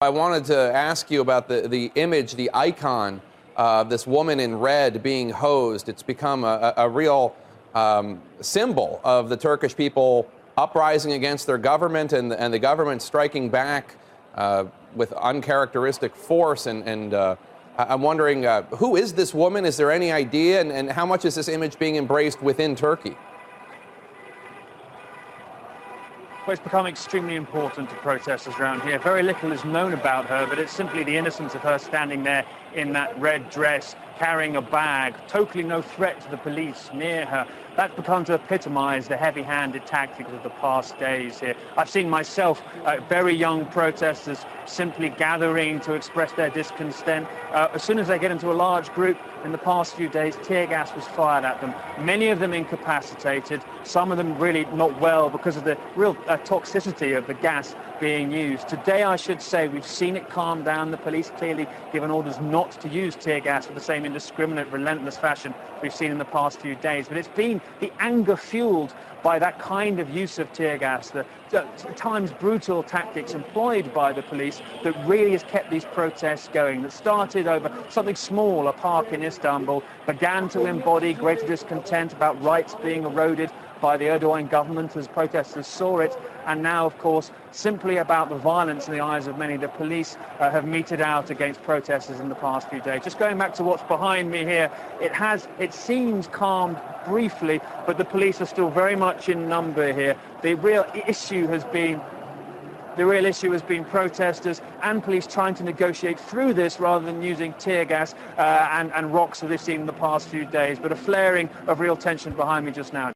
I wanted to ask you about the image, the icon of this woman in red being hosed. It's become a real symbol of the Turkish people uprising against their government and the government striking back with uncharacteristic force. And I'm wondering, who is this woman? Is there any idea? And how much is this image being embraced within Turkey? Well, it's become extremely important to protesters around here. Very little is known about her, but it's simply the innocence of her standing there in that red dress, carrying a bag, totally no threat to the police near her. That's begun to epitomise the heavy-handed tactics of the past days here. I've seen myself very young protesters simply gathering to express their discontent. As soon as they get into a large group in the past few days, tear gas was fired at them. Many of them incapacitated, some of them really not well because of the real toxicity of the gas being used. Today, I should say, we've seen it calm down. The police clearly given orders not to use tear gas with the same indiscriminate, relentless fashion we've seen in the past few days. But it's been the anger fueled by that kind of use of tear gas, the at times brutal tactics employed by the police that really has kept these protests going, that started over something small, a park in Istanbul, began to embody greater discontent about rights being eroded by the Erdogan government as protesters saw it, and now, of course, simply about the violence in the eyes of many. The police have meted out against protesters in the past few days. Just going back to what's behind me here, it seems calmed briefly, but the police are still very much in number here. The real issue has been protesters and police trying to negotiate through this rather than using tear gas and rocks that we've seen in the past few days, but a flaring of real tension behind me just now.